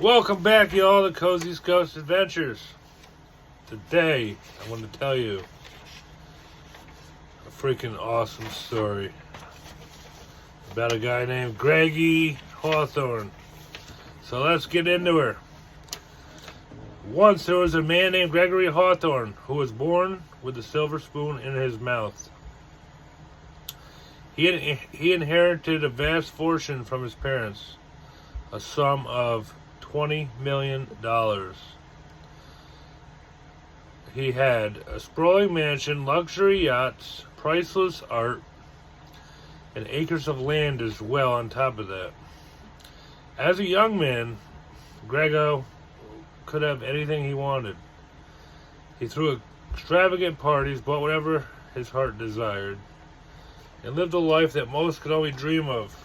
Welcome back, y'all, to Cozy's Ghost Adventures. Today, I want to tell you a freaking awesome story about a guy named Greggy Hawthorne. So let's get into her. Once there was a man named Gregory Hawthorne who was born with a silver spoon in his mouth. He inherited a vast fortune from his parents, a sum of $20 million. He had a sprawling mansion, luxury yachts, priceless art, and acres of land as well on top of that. As a young man, Grego could have anything he wanted. He threw extravagant parties, bought whatever his heart desired, and lived a life that most could only dream of.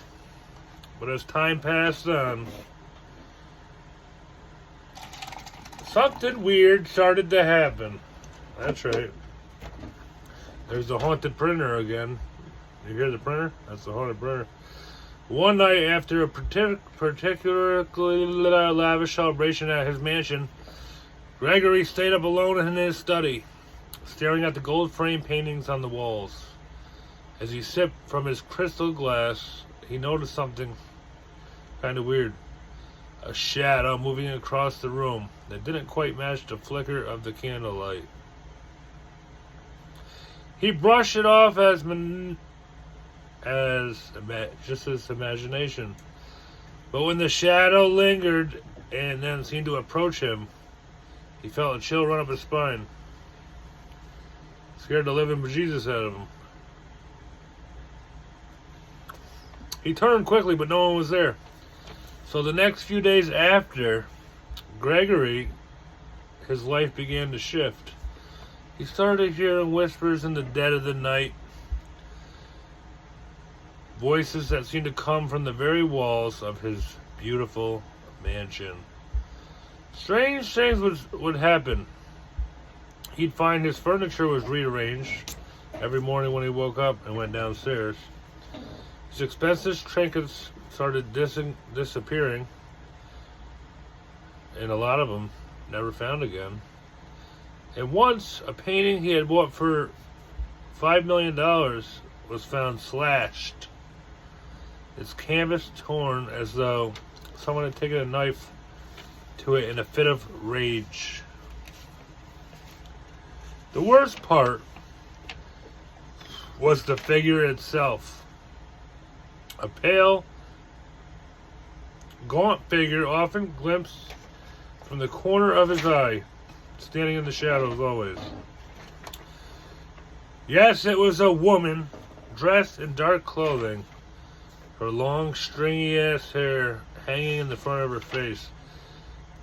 But as time passed on, something weird started to happen. That's right. There's the haunted printer again. You hear the printer? That's the haunted printer. One night after a particularly lavish celebration at his mansion, Gregory stayed up alone in his study, staring at the gold frame paintings on the walls. As he sipped from his crystal glass, he noticed something kind of weird. A shadow moving across the room that didn't quite match the flicker of the candlelight. He brushed it off as just his imagination. But when the shadow lingered and then seemed to approach him, he felt a chill run up his spine. Scared the living bejesus out of him. He turned quickly, but no one was there. So the next few days after, Gregory, his life began to shift. He started hearing whispers in the dead of the night, voices that seemed to come from the very walls of his beautiful mansion. Strange things would happen. He'd find his furniture was rearranged every morning when he woke up and went downstairs. His expensive trinkets started disappearing, and a lot of them never found again. And once, a painting he had bought for $5 million was found slashed, its canvas torn as though someone had taken a knife to it in a fit of rage. The worst part was the figure itself. A pale, gaunt figure, often glimpsed from the corner of his eye, standing in the shadows always. Yes, it was a woman, dressed in dark clothing, her long, stringy-ass hair hanging in the front of her face.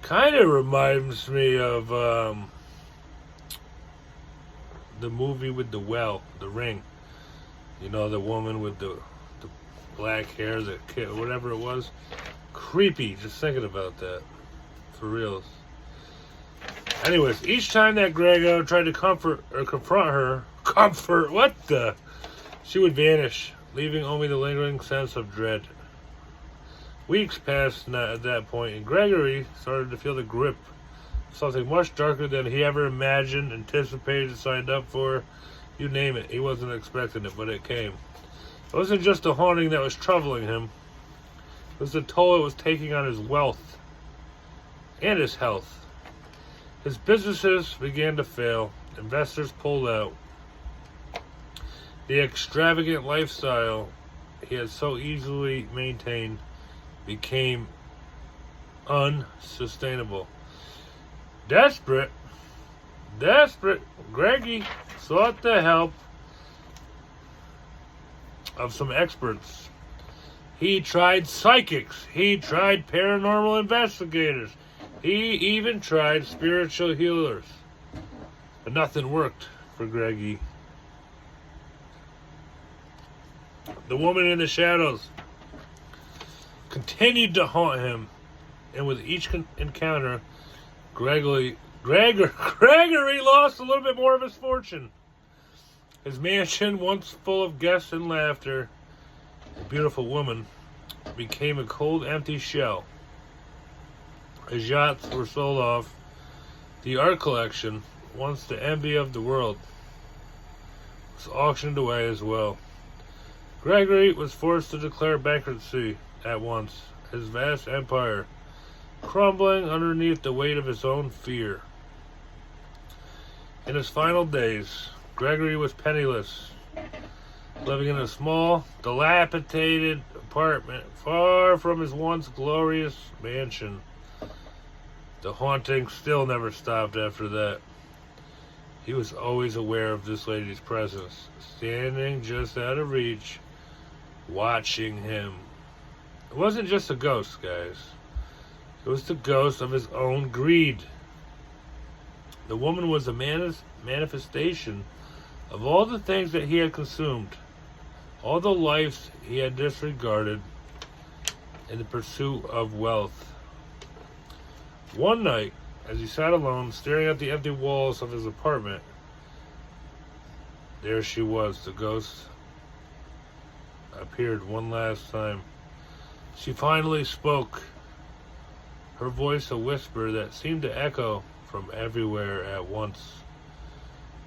Kind of reminds me of the movie with the well, The Ring. You know, the woman with the black hair, the kid, whatever it was. Creepy, just thinking about that. For reals. Anyways, each time that Grego tried to confront her, she would vanish, leaving only the lingering sense of dread. Weeks passed at that point, and Gregory started to feel the grip of something much darker than he ever imagined, anticipated, signed up for. You name it. He wasn't expecting it, but it came. It wasn't just the haunting that was troubling him. It was the toll it was taking on his wealth and his health. His businesses began to fail. Investors pulled out. The extravagant lifestyle he had so easily maintained became unsustainable. Desperate, Greggy sought the help of some experts. He tried psychics. He tried paranormal investigators. He even tried spiritual healers. But nothing worked for Greggy. The woman in the shadows continued to haunt him, and with each encounter, Gregory lost a little bit more of his fortune. His mansion, once full of guests and laughter, a beautiful woman, became a cold, empty shell. His yachts were sold off. The art collection, once the envy of the world, was auctioned away as well. Gregory was forced to declare bankruptcy at once, his vast empire crumbling underneath the weight of his own fear. In his final days, Gregory was penniless, living in a small, dilapidated apartment far from his once glorious mansion. The haunting still never stopped after that. He was always aware of this lady's presence, standing just out of reach, watching him. It wasn't just a ghost, guys. It was the ghost of his own greed. The woman was a manifestation of all the things that he had consumed, all the lives he had disregarded in the pursuit of wealth. One night, as he sat alone, staring at the empty walls of his apartment, there she was. The ghost appeared one last time. She finally spoke, her voice a whisper that seemed to echo from everywhere at once.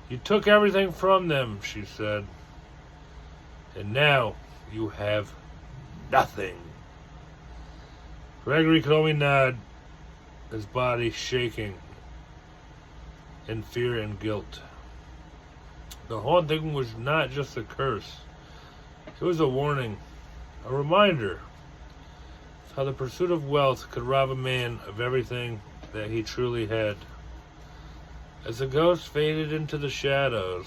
"You took everything from them," she said, "and now you have nothing." Gregory could only nod, his body shaking in fear and guilt. The haunting was not just a curse. It was a warning, a reminder of how the pursuit of wealth could rob a man of everything that he truly had. As the ghost faded into the shadows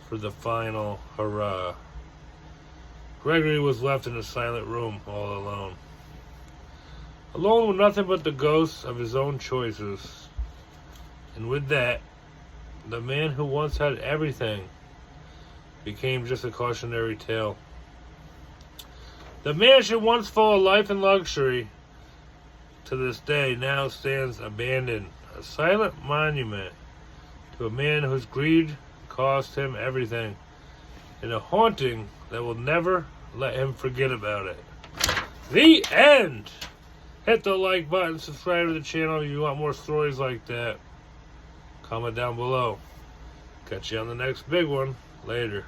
for the final hurrah, Gregory was left in a silent room all alone. Alone with nothing but the ghosts of his own choices. And with that, the man who once had everything became just a cautionary tale. The mansion once full of life and luxury to this day now stands abandoned, a silent monument to a man whose greed cost him everything, and a haunting that will never let him forget about it. The end! Hit the like button, subscribe to the channel if you want more stories like that. Comment down below. Catch you on the next big one. Later.